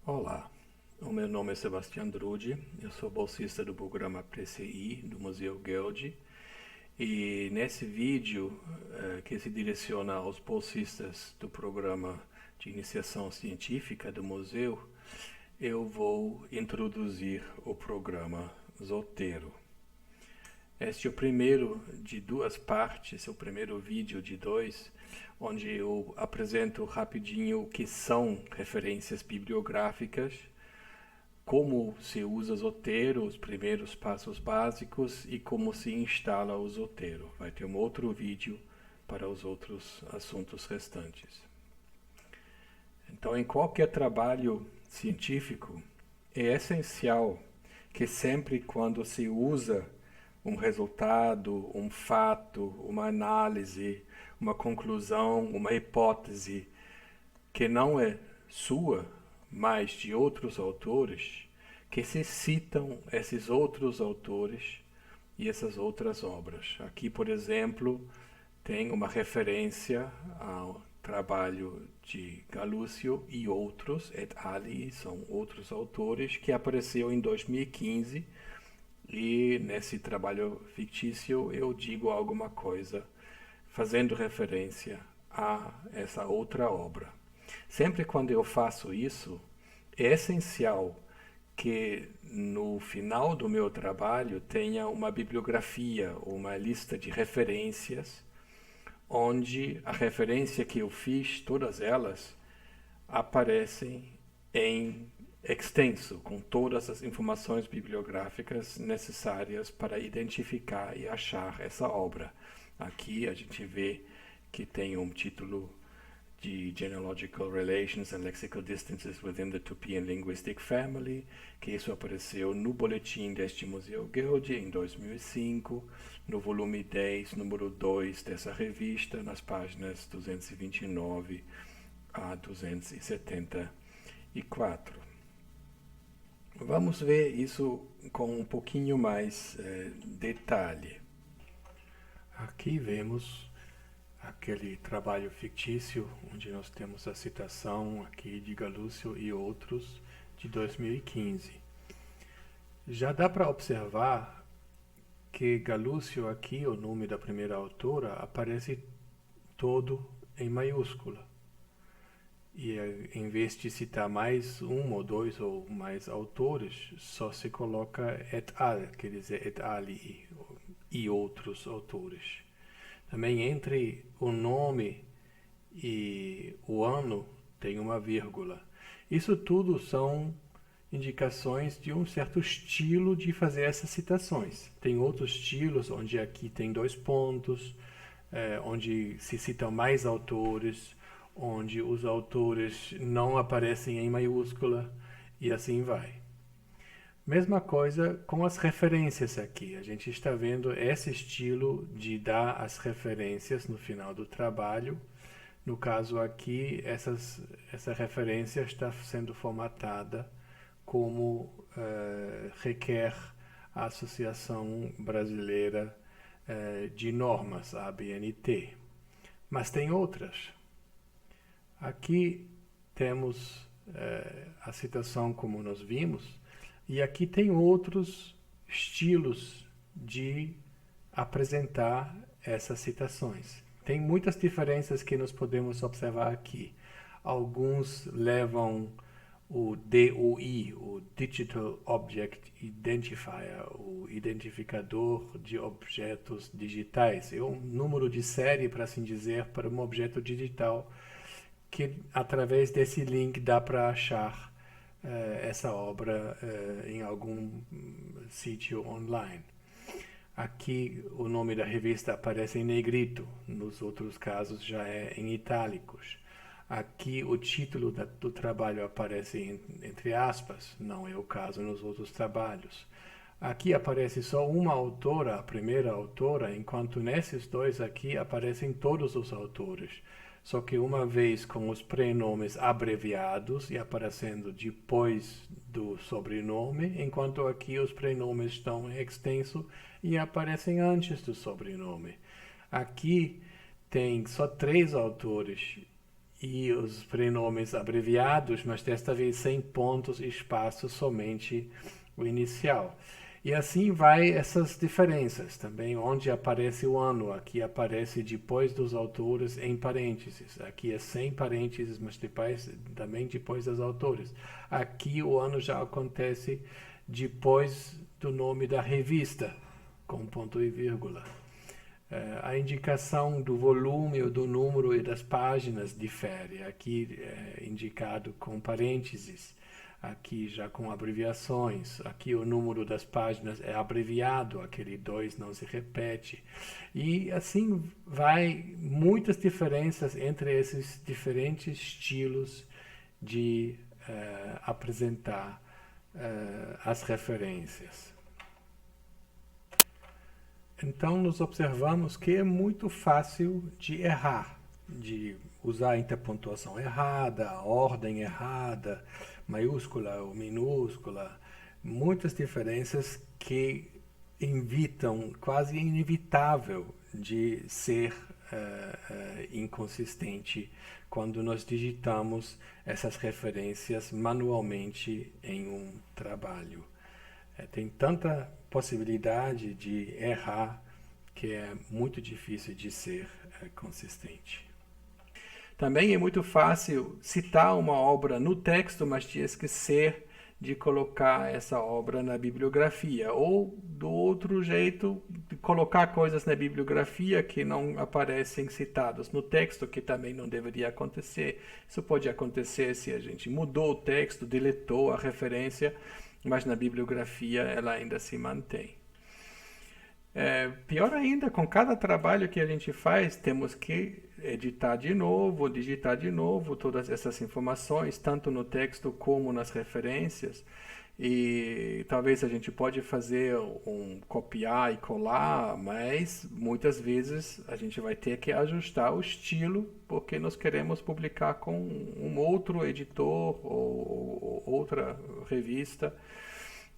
Olá, o meu nome é Sebastião Drudi, eu sou bolsista do programa PCI do Museu Geude e nesse vídeo que se direciona aos bolsistas do programa de iniciação científica do museu, eu vou introduzir o programa Zotero. Este é o primeiro de duas partes, é o primeiro vídeo de dois, onde eu apresento rapidinho o que são referências bibliográficas, como se usa Zotero, os primeiros passos básicos e como se instala o Zotero. Vai ter um outro vídeo para os outros assuntos restantes. Então, em qualquer trabalho científico, é essencial que sempre quando se usa um resultado, um fato, uma análise, uma conclusão, uma hipótese que não é sua, mas de outros autores, que se citam esses outros autores e essas outras obras. Aqui, por exemplo, tem uma referência ao trabalho de Galúcio e outros, et al., são outros autores, que apareceu em 2015, e nesse trabalho fictício eu digo alguma coisa fazendo referência a essa outra obra. Sempre quando eu faço isso, é essencial que no final do meu trabalho tenha uma bibliografia, uma lista de referências, onde a referência que eu fiz, todas elas, aparecem em extenso, com todas as informações bibliográficas necessárias para identificar e achar essa obra. Aqui a gente vê que tem um título de Genealogical Relations and Lexical Distances Within the Tupian Linguistic Family, que isso apareceu no boletim deste Museu Geude em 2005, no volume 10, número 2 dessa revista, nas páginas 229 a 274. Vamos ver isso com um pouquinho mais detalhe. Aqui vemos aquele trabalho fictício, onde nós temos a citação aqui de Galúcio e outros, de 2015. Já dá para observar que Galúcio aqui, o nome da primeira autora, aparece todo em maiúscula. E em vez de citar mais um ou dois ou mais autores, só se coloca et al., quer dizer et al. E outros autores. Também entre o nome e o ano tem uma vírgula. Isso tudo são indicações de um certo estilo de fazer essas citações. Tem outros estilos onde aqui tem dois pontos, onde se citam mais autores, onde os autores não aparecem em maiúscula e assim vai. Mesma coisa com as referências aqui. A gente está vendo esse estilo de dar as referências no final do trabalho. No caso aqui, essa referência está sendo formatada como requer a Associação Brasileira de Normas, a ABNT. Mas tem outras. Aqui temos a citação como nós vimos, e aqui tem outros estilos de apresentar essas citações. Tem muitas diferenças que nós podemos observar aqui. Alguns levam o DOI, o Digital Object Identifier, o identificador de objetos digitais. É um número de série, para assim dizer, para um objeto digital, que através desse link dá para achar essa obra em algum sítio online. Aqui o nome da revista aparece em negrito, nos outros casos já é em itálicos. Aqui o título do trabalho aparece entre aspas, não é o caso nos outros trabalhos. Aqui aparece só uma autora, a primeira autora, enquanto nesses dois aqui aparecem todos os autores. Só que uma vez com os prenomes abreviados e aparecendo depois do sobrenome, enquanto aqui os prenomes estão em extenso e aparecem antes do sobrenome. Aqui tem só 3 autores e os prenomes abreviados, mas desta vez sem pontos e espaços, somente o inicial. E assim vai essas diferenças também, onde aparece o ano. Aqui aparece depois dos autores em parênteses. Aqui é sem parênteses, mas depois, também depois dos autores. Aqui o ano já acontece depois do nome da revista, com ponto e vírgula. A indicação do volume ou do número e das páginas difere. Aqui é indicado com parênteses, aqui já com abreviações. Aqui o número das páginas é abreviado, aquele 2 não se repete. E assim vai muitas diferenças entre esses diferentes estilos de apresentar as referências. Então, nós observamos que é muito fácil de errar, de usar a interpontuação errada, a ordem errada, maiúscula ou minúscula, muitas diferenças que invitam, quase inevitável, de ser inconsistente quando nós digitamos essas referências manualmente em um trabalho. Tem tanta possibilidade de errar que é muito difícil de ser consistente. Também é muito fácil citar uma obra no texto, mas de esquecer de colocar essa obra na bibliografia. Ou, do outro jeito, de colocar coisas na bibliografia que não aparecem citadas no texto, que também não deveria acontecer. Isso pode acontecer se a gente mudou o texto, deletou a referência, mas na bibliografia ela ainda se mantém. Pior ainda, com cada trabalho que a gente faz, temos que editar de novo, digitar de novo todas essas informações, tanto no texto como nas referências. E talvez a gente pode fazer um copiar e colar, mas muitas vezes a gente vai ter que ajustar o estilo, porque nós queremos publicar com um outro editor ou outra revista,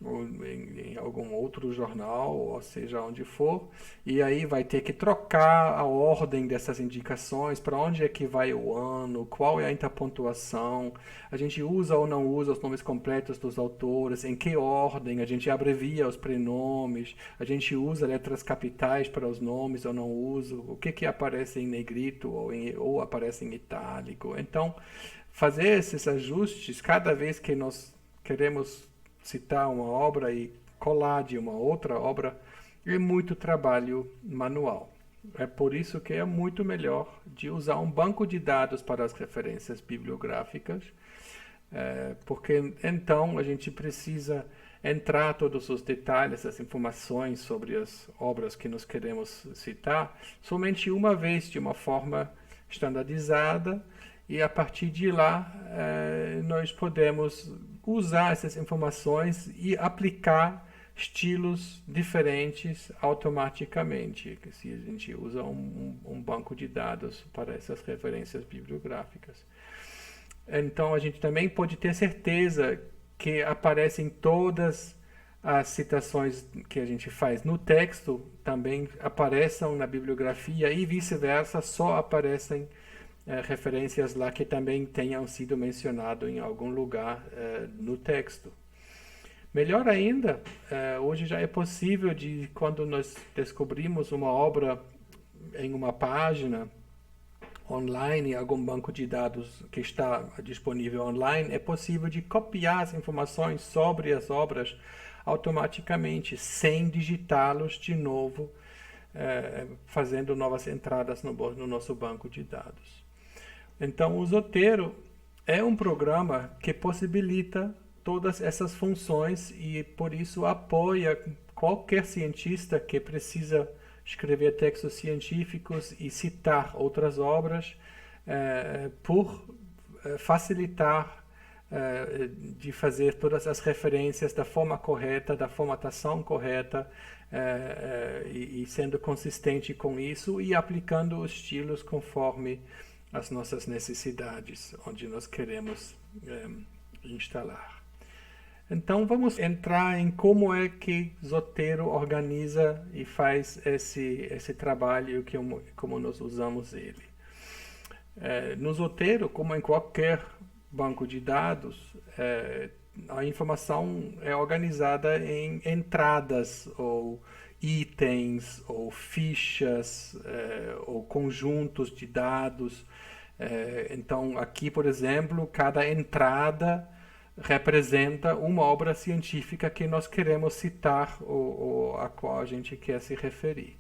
ou em algum outro jornal, ou seja, onde for, e aí vai ter que trocar a ordem dessas indicações, para onde é que vai o ano, qual é a interpontuação, a gente usa ou não usa os nomes completos dos autores, em que ordem, a gente abrevia os prenomes, a gente usa letras capitais para os nomes ou não usa, o que aparece em negrito ou aparece em itálico. Então, fazer esses ajustes cada vez que nós queremos citar uma obra e colar de uma outra obra é muito trabalho manual. É por isso que é muito melhor de usar um banco de dados para as referências bibliográficas, porque então a gente precisa entrar todos os detalhes, as informações sobre as obras que nós queremos citar, somente uma vez de uma forma standardizada, e a partir de lá nós podemos usar essas informações e aplicar estilos diferentes automaticamente, se a gente usa um banco de dados para essas referências bibliográficas. Então a gente também pode ter certeza que aparecem todas as citações que a gente faz no texto, também apareçam na bibliografia e vice-versa, só aparecem referências lá que também tenham sido mencionado em algum lugar no texto. Melhor ainda, hoje já é possível de, quando nós descobrimos uma obra em uma página online, algum banco de dados que está disponível online, é possível de copiar as informações sobre as obras automaticamente, sem digitá-los de novo, fazendo novas entradas no nosso banco de dados. Então, o Zotero é um programa que possibilita todas essas funções e, por isso, apoia qualquer cientista que precisa escrever textos científicos e citar outras obras, por facilitar de fazer todas as referências da forma correta, da formatação correta, e sendo consistente com isso e aplicando os estilos conforme as nossas necessidades, onde nós queremos instalar. Então vamos entrar em como é que Zotero organiza e faz esse trabalho, como nós usamos ele. No Zotero, como em qualquer banco de dados, a informação é organizada em entradas ou itens ou fichas ou conjuntos de dados. Então, aqui, por exemplo, cada entrada representa uma obra científica que nós queremos citar ou a qual a gente quer se referir.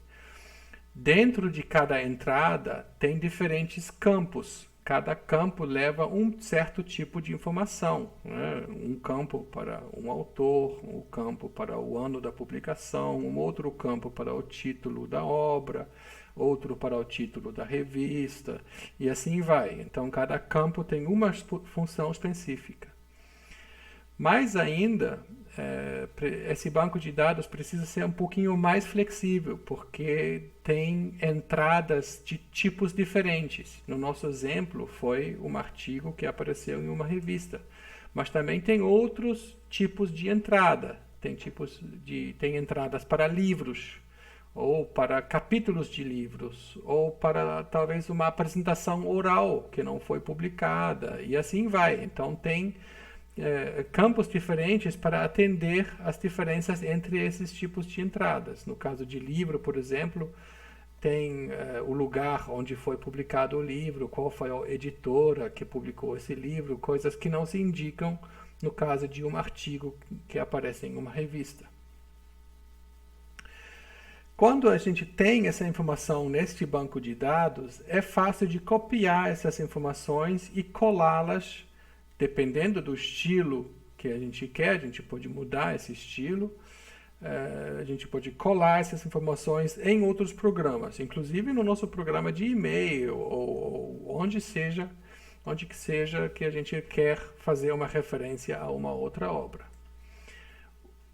Dentro de cada entrada tem diferentes campos. Cada campo leva um certo tipo de informação, né? Um campo para um autor, um campo para o ano da publicação, um outro campo para o título da obra, outro para o título da revista, e assim vai. Então, cada campo tem uma função específica. Mais ainda, esse banco de dados precisa ser um pouquinho mais flexível, porque tem entradas de tipos diferentes. No nosso exemplo, foi um artigo que apareceu em uma revista, mas também tem outros tipos de entrada. Tem entradas para livros, ou para capítulos de livros, ou para talvez uma apresentação oral que não foi publicada, e assim vai. Então tem campos diferentes para atender as diferenças entre esses tipos de entradas. No caso de livro, por exemplo, tem o lugar onde foi publicado o livro, qual foi a editora que publicou esse livro, coisas que não se indicam no caso de um artigo que aparece em uma revista. Quando a gente tem essa informação neste banco de dados, é fácil de copiar essas informações e colá-las. Dependendo do estilo que a gente quer, a gente pode mudar esse estilo, a gente pode colar essas informações em outros programas, inclusive no nosso programa de e-mail ou onde que seja que a gente quer fazer uma referência a uma outra obra.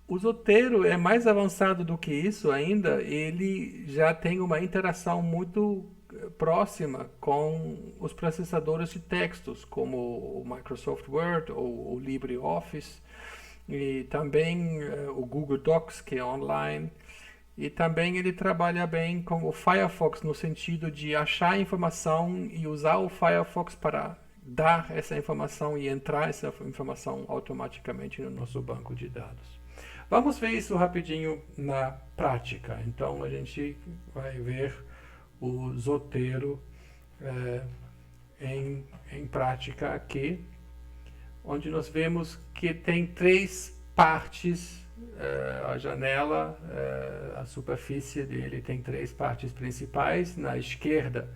O Zotero é mais avançado do que isso ainda, ele já tem uma interação muito próxima com os processadores de textos, como o Microsoft Word ou o LibreOffice, e também o Google Docs, que é online, e também ele trabalha bem com o Firefox, no sentido de achar informação e usar o Firefox para dar essa informação e entrar essa informação automaticamente no nosso banco de dados. Vamos ver isso rapidinho na prática. Então a gente vai ver o Zotero em prática aqui, onde nós vemos que tem três partes, a janela, a superfície dele tem três partes principais. Na esquerda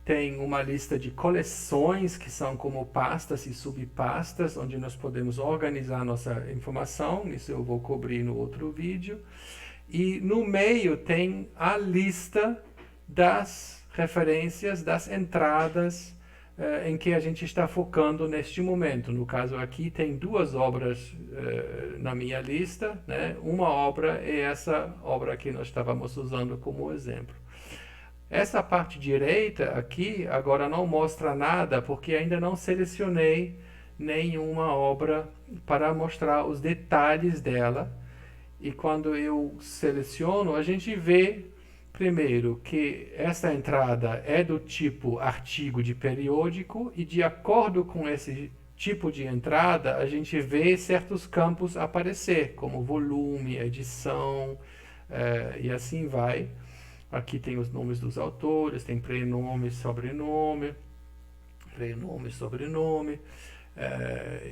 tem uma lista de coleções que são como pastas e subpastas, onde nós podemos organizar nossa informação. Isso eu vou cobrir no outro vídeo. E no meio tem a lista das referências, das entradas em que a gente está focando neste momento. No caso aqui tem duas obras na minha lista, né? Uma obra é essa obra que nós estávamos usando como exemplo. Essa parte direita aqui agora não mostra nada, porque ainda não selecionei nenhuma obra para mostrar os detalhes dela. E quando eu seleciono, a gente vê primeiro que essa entrada é do tipo artigo de periódico, e de acordo com esse tipo de entrada, a gente vê certos campos aparecer, como volume, edição, e assim vai. Aqui tem os nomes dos autores, tem prenome, sobrenome,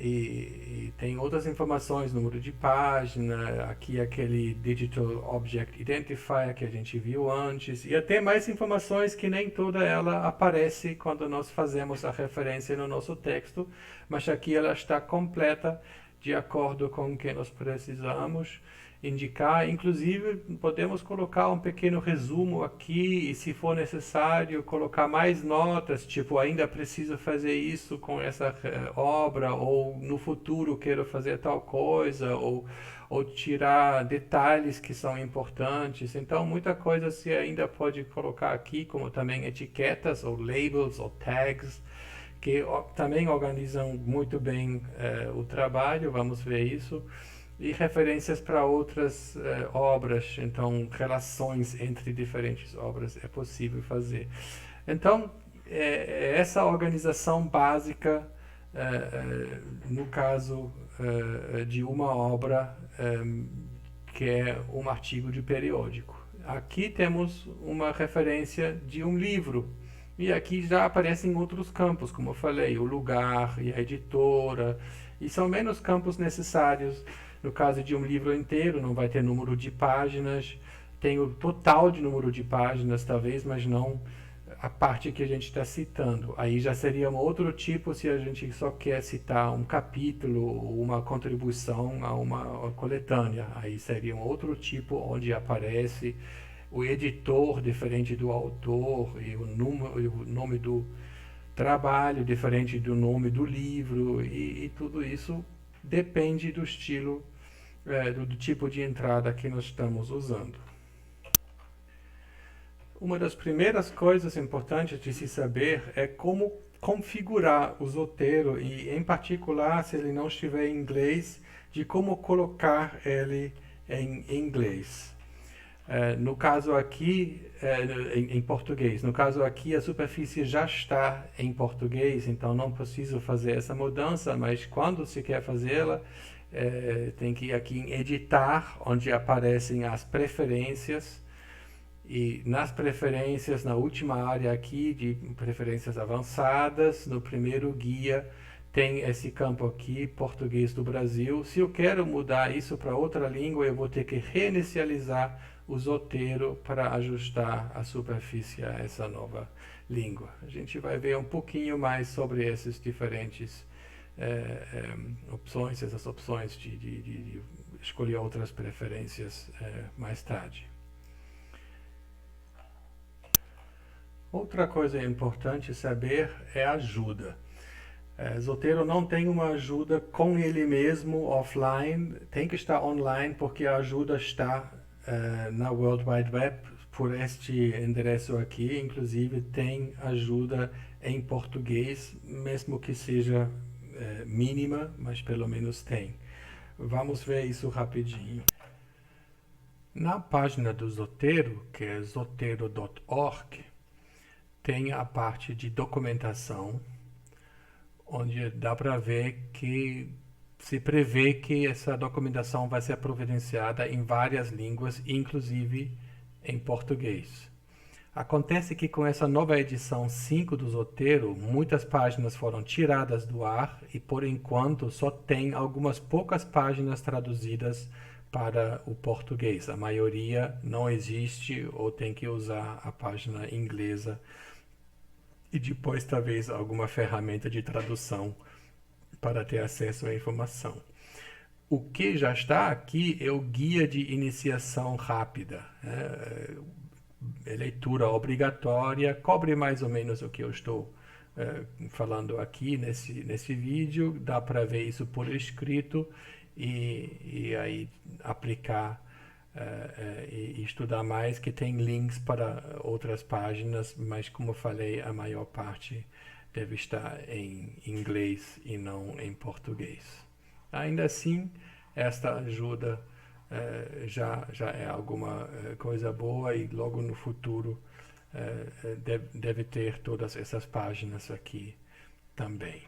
e tem outras informações, número de página, aqui aquele Digital Object Identifier que a gente viu antes, e até mais informações que nem toda ela aparece quando nós fazemos a referência no nosso texto, mas aqui ela está completa de acordo com o que nós precisamos indicar. Inclusive podemos colocar um pequeno resumo aqui, e se for necessário colocar mais notas, tipo ainda preciso fazer isso com essa obra, ou no futuro quero fazer tal coisa, ou tirar detalhes que são importantes. Então muita coisa se ainda pode colocar aqui, como também etiquetas ou labels ou tags, que também organizam muito bem o trabalho. Vamos ver isso. E referências para outras obras, então relações entre diferentes obras é possível fazer. Então, é essa organização básica, no caso de uma obra que é um artigo de periódico. Aqui temos uma referência de um livro. E aqui já aparecem outros campos, como eu falei, o lugar e a editora, e são menos campos necessários. No caso de um livro inteiro, não vai ter número de páginas, tem o total de número de páginas, talvez, mas não a parte que a gente está citando. Aí já seria um outro tipo se a gente só quer citar um capítulo ou uma contribuição a uma coletânea. Aí seria um outro tipo onde aparece o editor diferente do autor e o nome do trabalho diferente do nome do livro e tudo isso depende do estilo, do tipo de entrada que nós estamos usando. Uma das primeiras coisas importantes de se saber é como configurar o Zotero e, em particular, se ele não estiver em inglês, de como colocar ele em inglês. No caso aqui, em português, no caso aqui a superfície já está em português, então não preciso fazer essa mudança, mas quando se quer fazê-la, tem que ir aqui em editar, onde aparecem as preferências, e nas preferências, na última área aqui de preferências avançadas, no primeiro guia, tem esse campo aqui, português do Brasil. Se eu quero mudar isso para outra língua, eu vou ter que reinicializar o Zotero para ajustar a superfície a essa nova língua. A gente vai ver um pouquinho mais sobre essas diferentes opções, essas opções de escolher outras preferências mais tarde. Outra coisa importante saber é a ajuda. Zotero não tem uma ajuda com ele mesmo offline, tem que estar online porque a ajuda está na World Wide Web por este endereço aqui. Inclusive tem ajuda em português, mesmo que seja mínima, mas pelo menos tem. Vamos ver isso rapidinho. Na página do Zotero, que é zotero.org, tem a parte de documentação, onde dá para ver que se prevê que essa documentação vai ser providenciada em várias línguas, inclusive em português. Acontece que com essa nova edição 5 do Zotero, muitas páginas foram tiradas do ar e, por enquanto, só tem algumas poucas páginas traduzidas para o português. A maioria não existe ou tem que usar a página inglesa e depois talvez alguma ferramenta de tradução para ter acesso à informação. O que já está aqui é o guia de iniciação rápida. É leitura obrigatória, cobre mais ou menos o que eu estou falando aqui nesse vídeo. Dá para ver isso por escrito e aí aplicar e estudar mais, que tem links para outras páginas, mas como eu falei, a maior parte deve estar em inglês e não em português. Ainda assim, esta ajuda já é alguma coisa boa e logo no futuro deve ter todas essas páginas aqui também.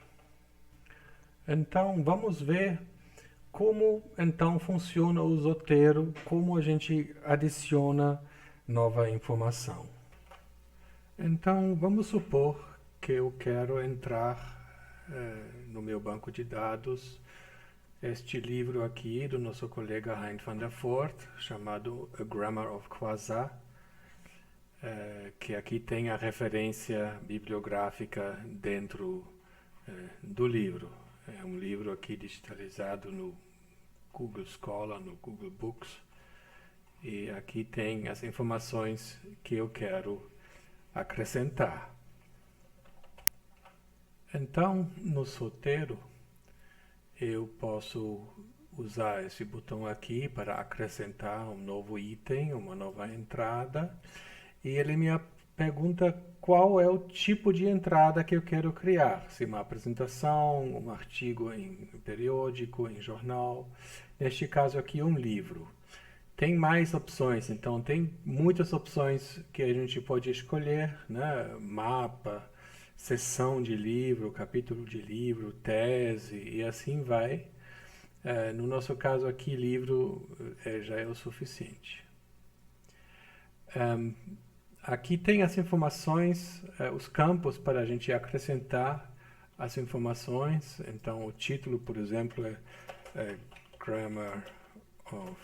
Então, vamos ver como então funciona o Zotero, como a gente adiciona nova informação. Então, vamos supor que eu quero entrar no meu banco de dados este livro aqui do nosso colega Hein van der Voort, chamado A Grammar of Kwasa, que aqui tem a referência bibliográfica dentro do livro. É um livro aqui digitalizado no Google Scholar, no Google Books, e aqui tem as informações que eu quero acrescentar. Então, no Zotero, eu posso usar esse botão aqui para acrescentar um novo item, uma nova entrada, e ele me pergunta qual é o tipo de entrada que eu quero criar, se uma apresentação, um artigo em periódico, em jornal, neste caso aqui um livro. Tem mais opções, então tem muitas opções que a gente pode escolher, né? Mapa, seção de livro, capítulo de livro, tese e assim vai. No nosso caso aqui, livro já é o suficiente. Aqui tem as informações, os campos para a gente acrescentar as informações. Então, o título, por exemplo, é Grammar of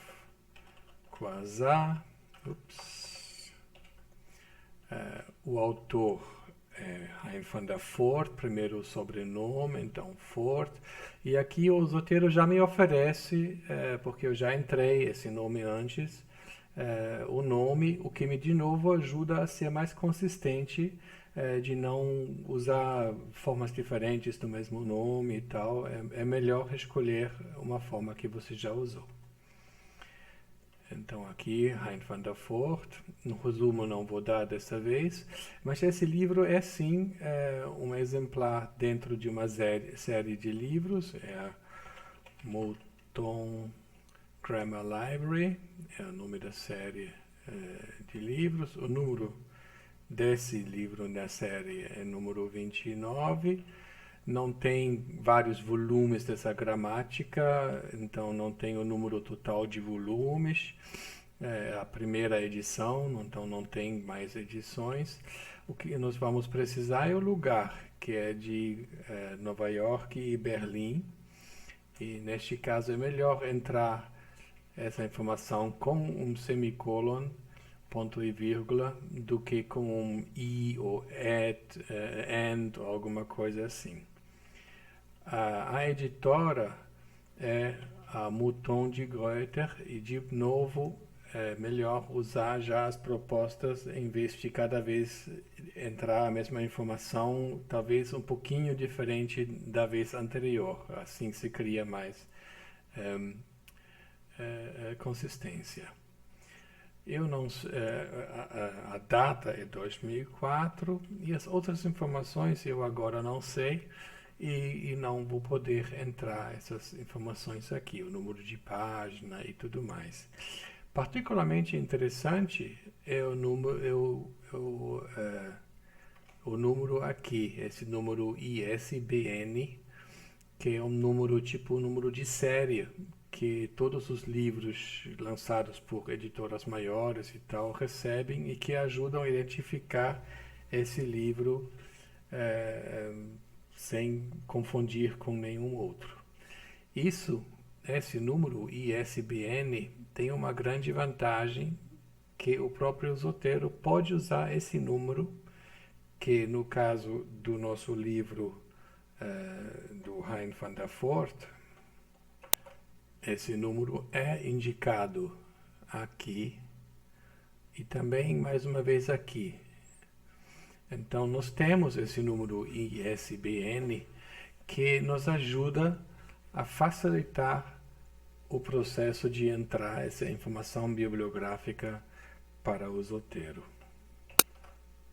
Quasar. O autor é Hein van der Voort, primeiro o sobrenome, então Voort. E aqui o Zotero já me oferece, porque eu já entrei esse nome antes, o nome, o que me de novo ajuda a ser mais consistente, de não usar formas diferentes do mesmo nome e tal. É melhor escolher uma forma que você já usou. Então aqui, Hein van der Voort, no resumo não vou dar dessa vez, mas esse livro é sim um exemplar dentro de uma série de livros, é a Mouton Grammar Library, é o nome da série de livros. O número desse livro na série é número 29. Não tem vários volumes dessa gramática, então não tem o número total de volumes. A primeira edição, então não tem mais edições. O que nós vamos precisar é o lugar, que é de Nova York e Berlim. E neste caso é melhor entrar essa informação com um semicolon, ponto e vírgula, do que com um i ou and ou alguma coisa assim. A editora é a Mouton de Gruyter e, de novo, é melhor usar já as propostas em vez de cada vez entrar a mesma informação, talvez um pouquinho diferente da vez anterior. Assim se cria mais consistência. Eu não, a data é 2004 e as outras informações eu agora não sei. E não vou poder entrar essas informações aqui, o número de página e tudo mais. Particularmente interessante é o número aqui, esse número ISBN, que é um número tipo número de série, que todos os livros lançados por editoras maiores e tal recebem e que ajudam a identificar esse livro sem confundir com nenhum outro. Esse número ISBN tem uma grande vantagem, que o próprio Zotero pode usar esse número, que no caso do nosso livro do Hein van der Voort, esse número é indicado aqui e também mais uma vez aqui. Então, nós temos esse número ISBN que nos ajuda a facilitar o processo de entrar essa informação bibliográfica para o Zotero.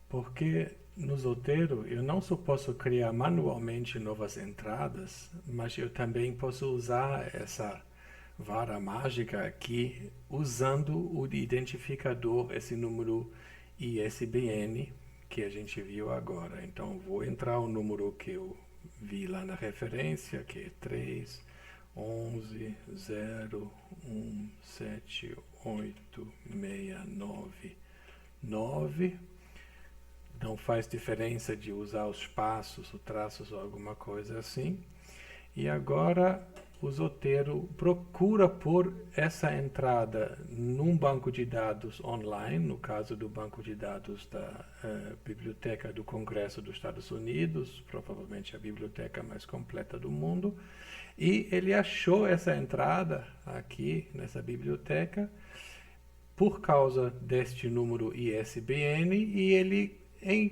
Porque no Zotero eu não só posso criar manualmente novas entradas, mas eu também posso usar essa vara mágica aqui usando o identificador, esse número ISBN, que a gente viu agora. Então, vou entrar o número que eu vi lá na referência, que é 3, 11, 0, 1, 7, 8, 6, 9, 9. Não faz diferença de usar os espaços, os traços ou alguma coisa assim. E agora o Zotero procura por essa entrada num banco de dados online, no caso do banco de dados da Biblioteca do Congresso dos Estados Unidos, provavelmente a biblioteca mais completa do mundo, e ele achou essa entrada aqui nessa biblioteca por causa deste número ISBN e ele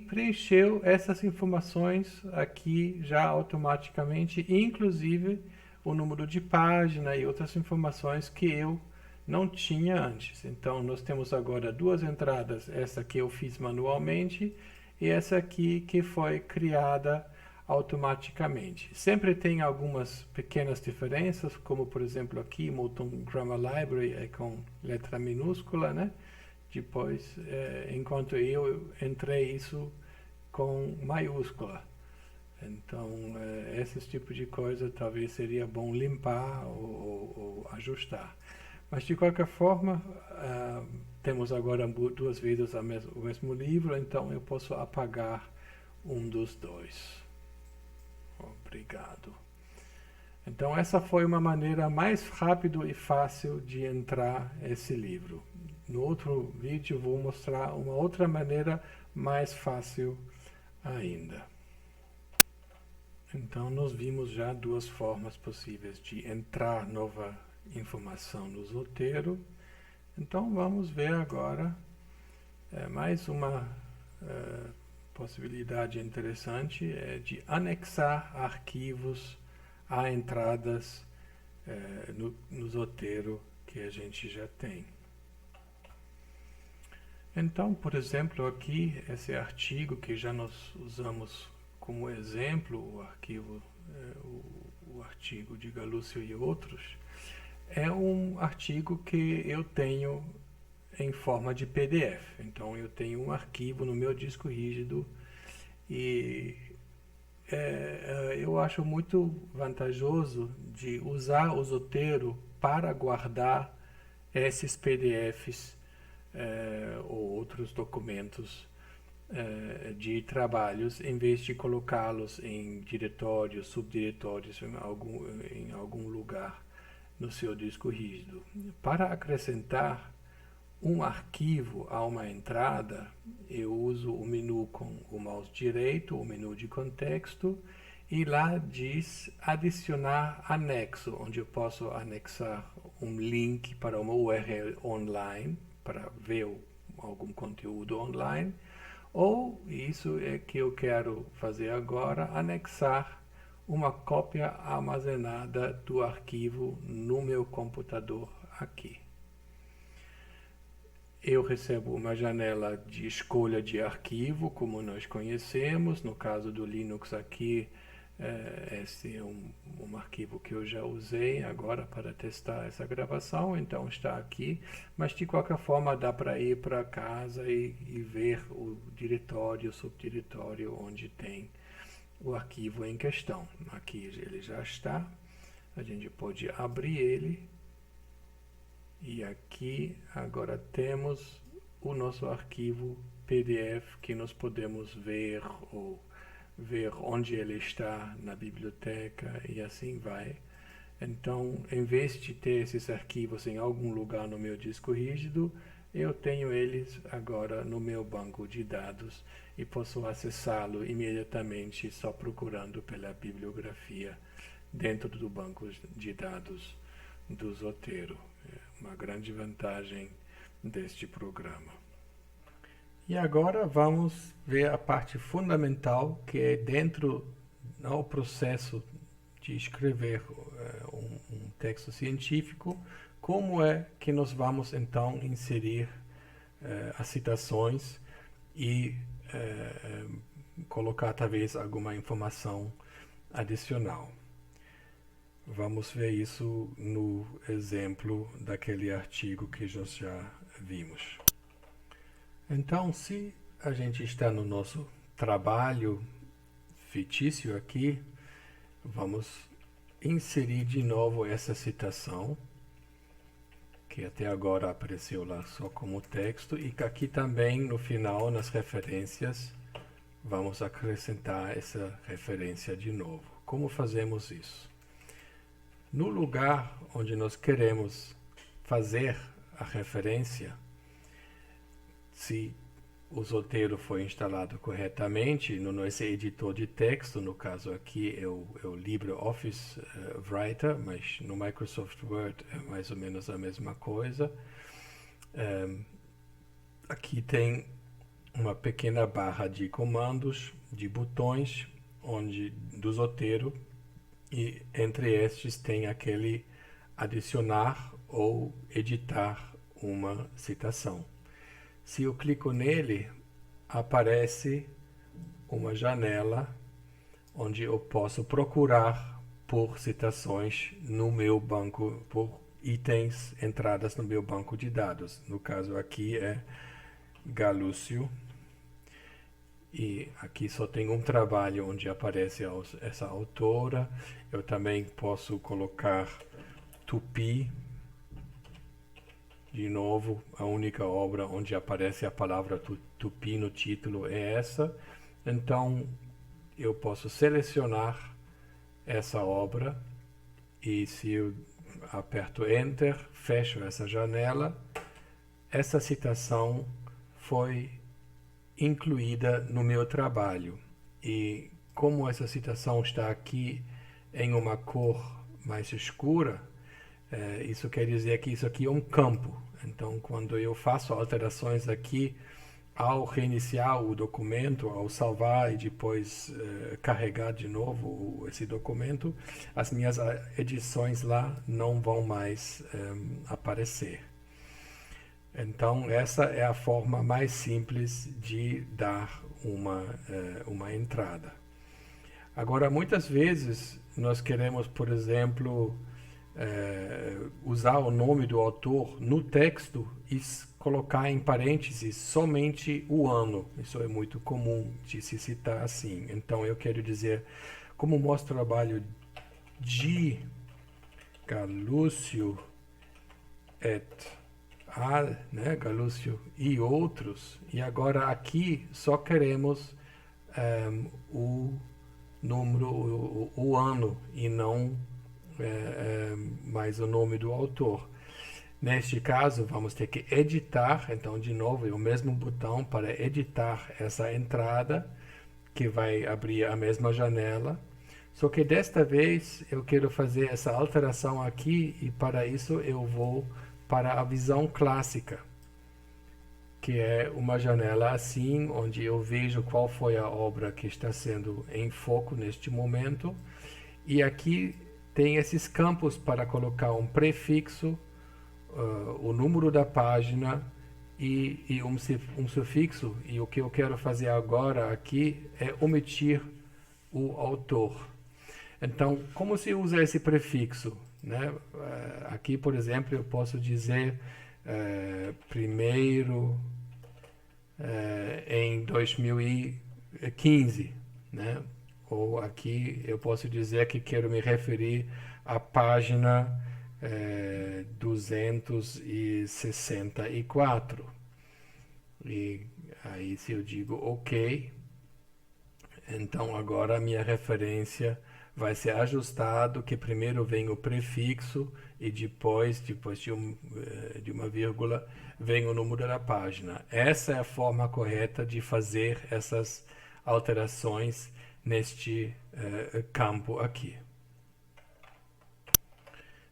preencheu essas informações aqui já automaticamente, inclusive o número de página e outras informações que eu não tinha antes. Então, nós temos agora duas entradas, essa que eu fiz manualmente e essa aqui que foi criada automaticamente. Sempre tem algumas pequenas diferenças, como por exemplo aqui, Mouton Grammar Library é com letra minúscula, né? Depois, enquanto eu entrei isso com maiúscula. Então, esses tipos de coisa talvez seria bom limpar ou ajustar. Mas, de qualquer forma, temos agora 2 vezes o mesmo livro, então eu posso apagar um dos 2. Obrigado. Então, essa foi uma maneira mais rápida e fácil de entrar esse livro. No outro vídeo, vou mostrar uma outra maneira mais fácil ainda. Então, nós vimos já 2 formas possíveis de entrar nova informação no Zotero. Então, vamos ver agora mais uma possibilidade interessante, de anexar arquivos a entradas no Zotero que a gente já tem. Então, por exemplo, aqui, esse artigo que já nós usamos como exemplo, o artigo de Galúcio e outros, é um artigo que eu tenho em forma de PDF. Então, eu tenho um arquivo no meu disco rígido e eu acho muito vantajoso de usar o Zotero para guardar esses PDFs ou outros documentos de trabalhos, em vez de colocá-los em diretórios, subdiretórios, em algum lugar no seu disco rígido. Para acrescentar um arquivo a uma entrada, eu uso o menu com o mouse direito, o menu de contexto, e lá diz adicionar anexo, onde eu posso anexar um link para uma URL online, para ver algum conteúdo online, ou, isso é que eu quero fazer agora, anexar uma cópia armazenada do arquivo no meu computador aqui. Eu recebo uma janela de escolha de arquivo, como nós conhecemos. No caso do Linux aqui, esse é um arquivo que eu já usei agora para testar essa gravação, então está aqui. Mas de qualquer forma dá para ir para casa e ver o diretório, o subdiretório onde tem o arquivo em questão. Aqui ele já está, a gente pode abrir ele. E aqui agora temos o nosso arquivo PDF que nós podemos ver ou ver onde ele está na biblioteca e assim vai. Então, em vez de ter esses arquivos em algum lugar no meu disco rígido, eu tenho eles agora no meu banco de dados e posso acessá-lo imediatamente só procurando pela bibliografia dentro do banco de dados do Zotero. Uma grande vantagem deste programa. E agora vamos ver a parte fundamental, que é dentro do processo de escrever um texto científico, como é que nós vamos então inserir as citações e colocar talvez alguma informação adicional. Vamos ver isso no exemplo daquele artigo que nós já vimos. Então, se a gente está no nosso trabalho fictício aqui, vamos inserir de novo essa citação, que até agora apareceu lá só como texto, e que aqui também no final, nas referências, vamos acrescentar essa referência de novo. Como fazemos isso? No lugar onde nós queremos fazer a referência, se o Zotero foi instalado corretamente no nosso editor de texto, no caso aqui é o LibreOffice Writer, mas no Microsoft Word é mais ou menos a mesma coisa. Aqui tem uma pequena barra de comandos, de botões, do Zotero, e entre estes tem aquele adicionar ou editar uma citação. Se eu clico nele, aparece uma janela onde eu posso procurar por citações no meu banco, por itens entradas no meu banco de dados. No caso aqui é Galúcio. E aqui só tem um trabalho onde aparece essa autora. Eu também posso colocar Tupi. De novo, a única obra onde aparece a palavra Tupi no título é essa. Então, eu posso selecionar essa obra e se eu aperto Enter, fecho essa janela, essa citação foi incluída no meu trabalho. E como essa citação está aqui em uma cor mais escura, isso quer dizer que isso aqui é um campo. Então, quando eu faço alterações aqui, ao reiniciar o documento, ao salvar e depois carregar de novo esse documento, as minhas edições lá não vão mais aparecer. Então, essa é a forma mais simples de dar uma entrada. Agora, muitas vezes, nós queremos, por exemplo, usar o nome do autor no texto e colocar em parênteses somente o ano. Isso é muito comum de se citar assim. Então, eu quero dizer, como mostra o trabalho de Galúcio et al, né? Galúcio e outros, e agora aqui só queremos o número, o ano, e não mais o nome do autor. Neste caso, vamos ter que editar, então, de novo, é o mesmo botão para editar essa entrada, que vai abrir a mesma janela. Só que desta vez eu quero fazer essa alteração aqui, e para isso eu vou para a visão clássica, que é uma janela assim, onde eu vejo qual foi a obra que está sendo em foco neste momento. E aqui tem esses campos para colocar um prefixo, o número da página e um sufixo. E o que eu quero fazer agora aqui é omitir o autor. Então, como se usa esse prefixo? Né? Aqui, por exemplo, eu posso dizer primeiro em 2015, né? Ou aqui eu posso dizer que quero me referir à página 264. E aí se eu digo OK, então agora a minha referência vai ser ajustado, que primeiro vem o prefixo e depois de uma vírgula, vem o número da página. Essa é a forma correta de fazer essas alterações neste campo aqui.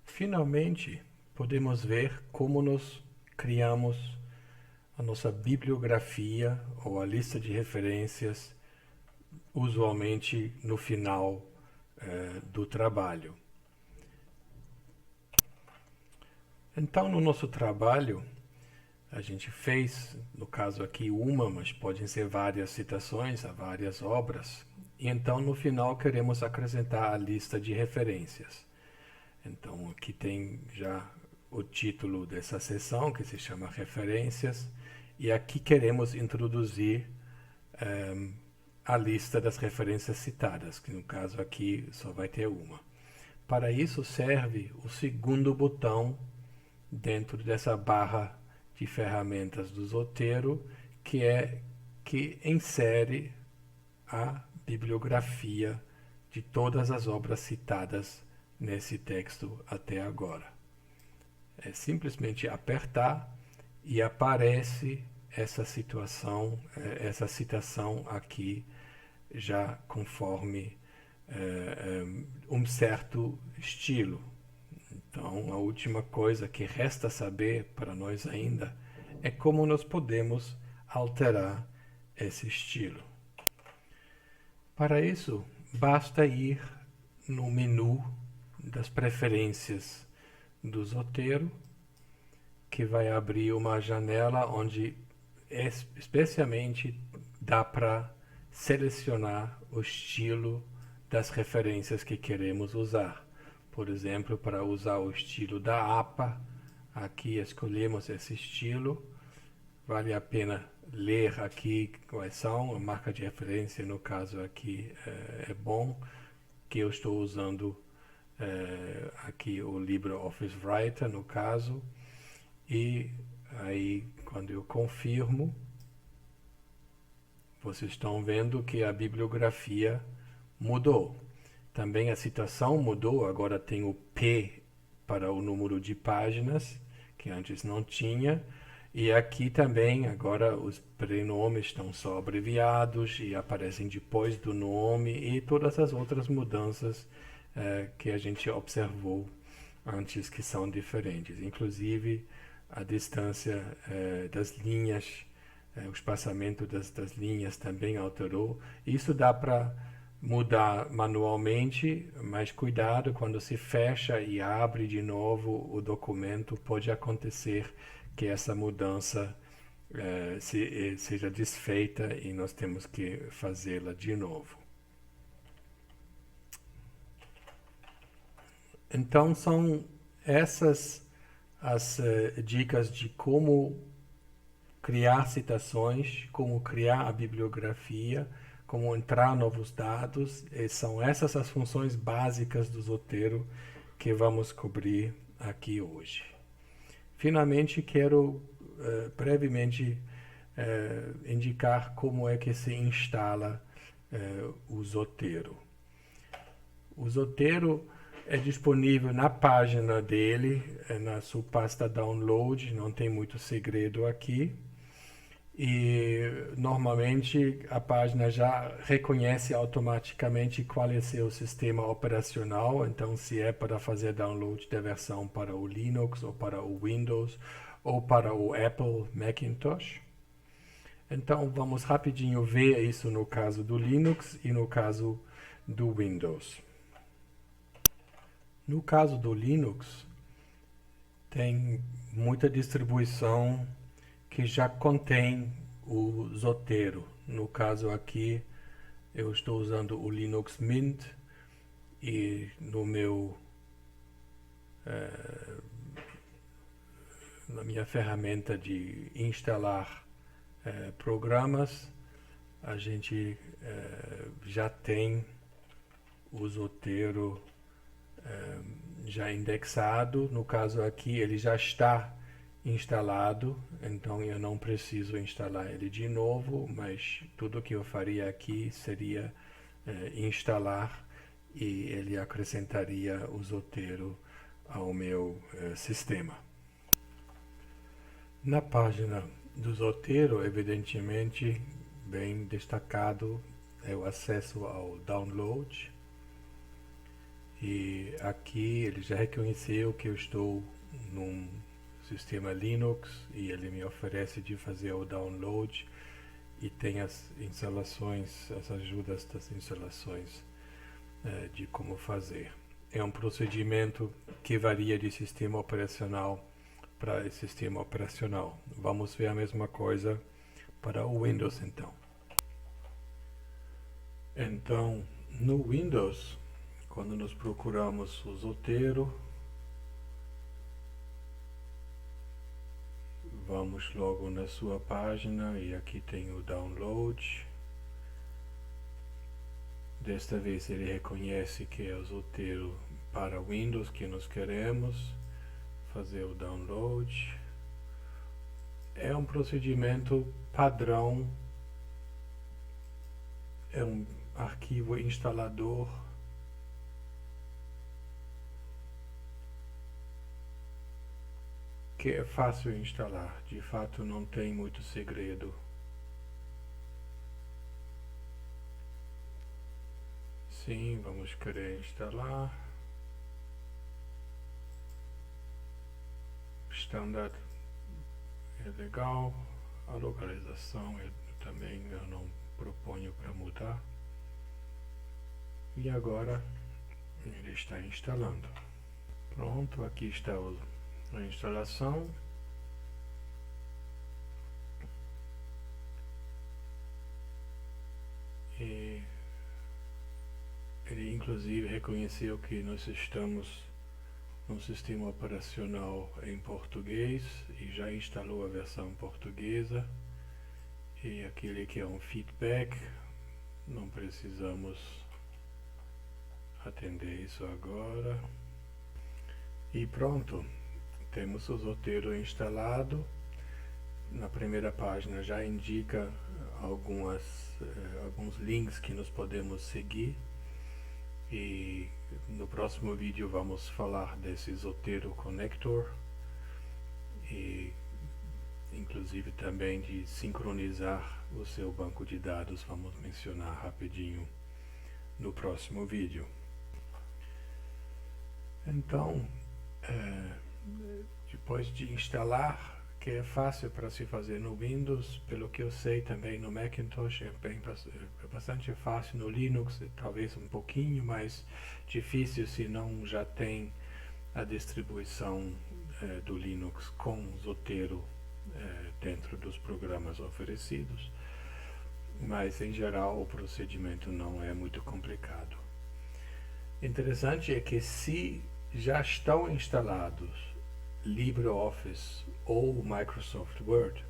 Finalmente, podemos ver como nós criamos a nossa bibliografia ou a lista de referências, usualmente no final do trabalho. Então, no nosso trabalho, a gente fez, no caso aqui, mas podem ser várias citações a várias obras. E então, no final, queremos acrescentar a lista de referências. Então, aqui tem já o título dessa seção, que se chama Referências, e aqui queremos introduzir a lista das referências citadas, que no caso aqui só vai ter uma. Para isso serve o segundo botão dentro dessa barra de ferramentas do Zotero, que insere a bibliografia de todas as obras citadas nesse texto até agora. É simplesmente apertar e aparece essa citação aqui já conforme um certo estilo. Então, a última coisa que resta saber para nós ainda é como nós podemos alterar esse estilo. Para isso, basta ir no menu das preferências do Zotero, que vai abrir uma janela onde especialmente dá para selecionar o estilo das referências que queremos usar. Por exemplo, para usar o estilo da APA, aqui escolhemos esse estilo. Vale a pena ler aqui quais são, a marca de referência no caso aqui é bom, que eu estou usando aqui o LibreOffice Writer no caso, e aí quando eu confirmo, vocês estão vendo que a bibliografia mudou. Também a citação mudou, agora tem o P para o número de páginas, que antes não tinha. E aqui também, agora os prenomes estão só abreviados e aparecem depois do nome e todas as outras mudanças que a gente observou antes que são diferentes. Inclusive a distância das linhas, o espaçamento das linhas também alterou. Isso dá para mudar manualmente, mas cuidado quando se fecha e abre de novo o documento, pode acontecer que essa mudança seja desfeita e nós temos que fazê-la de novo. Então são essas as dicas de como criar citações, como criar a bibliografia, como entrar novos dados. E são essas as funções básicas do Zotero que vamos cobrir aqui hoje. Finalmente, quero brevemente indicar como é que se instala o Zotero. O Zotero é disponível na página dele, na sua pasta download, não tem muito segredo aqui. E normalmente a página já reconhece automaticamente qual é seu sistema operacional, então se é para fazer download da versão para o Linux ou para o Windows ou para o Apple Macintosh. Então vamos rapidinho ver isso no caso do Linux e no caso do Windows. No caso do Linux, tem muita distribuição que já contém o Zotero. No caso aqui, eu estou usando o Linux Mint e na minha ferramenta de instalar programas, a gente já tem o Zotero já indexado. No caso aqui, ele já está instalado, então eu não preciso instalar ele de novo, mas tudo que eu faria aqui seria instalar e ele acrescentaria o Zotero ao meu sistema. Na página do Zotero, evidentemente, bem destacado é o acesso ao download. E aqui ele já reconheceu que eu estou num sistema Linux e ele me oferece de fazer o download e tem as instalações, as ajudas das instalações de como fazer. É um procedimento que varia de sistema operacional para sistema operacional. Vamos ver a mesma coisa para o Windows então. Então, no Windows, quando nós procuramos o Zotero, vamos logo na sua página e aqui tem o download. Desta vez ele reconhece que é o Zotero para Windows que nós queremos fazer o download. É um procedimento padrão, é um arquivo instalador que é fácil de instalar, de fato não tem muito segredo. Sim, vamos querer instalar. Standard é legal, a localização também eu não proponho para mudar. E agora ele está instalando. Pronto, aqui está a instalação. E ele inclusive reconheceu que nós estamos no sistema operacional em português e já instalou a versão portuguesa. E aquele que é um feedback, não precisamos atender isso agora. E pronto, temos o Zotero instalado. Na primeira página já indica alguns links que nós podemos seguir. E no próximo vídeo vamos falar desse Zotero Connector e inclusive também de sincronizar o seu banco de dados. Vamos mencionar rapidinho no próximo vídeo. Então, depois de instalar, que é fácil para se fazer no Windows, pelo que eu sei também no Macintosh é bastante fácil, no Linux talvez um pouquinho mais difícil se não já tem a distribuição do Linux com Zotero dentro dos programas oferecidos, mas em geral o procedimento não é muito complicado. Interessante é que se já estão instalados LibreOffice ou Microsoft Word,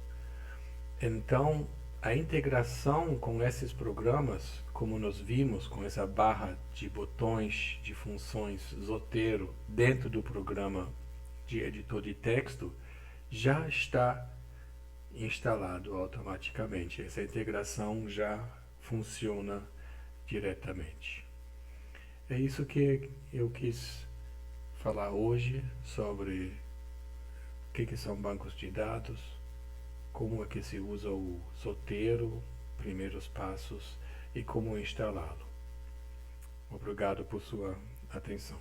então a integração com esses programas, como nós vimos com essa barra de botões de funções Zotero dentro do programa de editor de texto, já está instalado automaticamente. Essa integração já funciona diretamente. É isso que eu quis falar hoje sobre o que são bancos de dados, como é que se usa o Zotero, primeiros passos e como instalá-lo. Obrigado por sua atenção.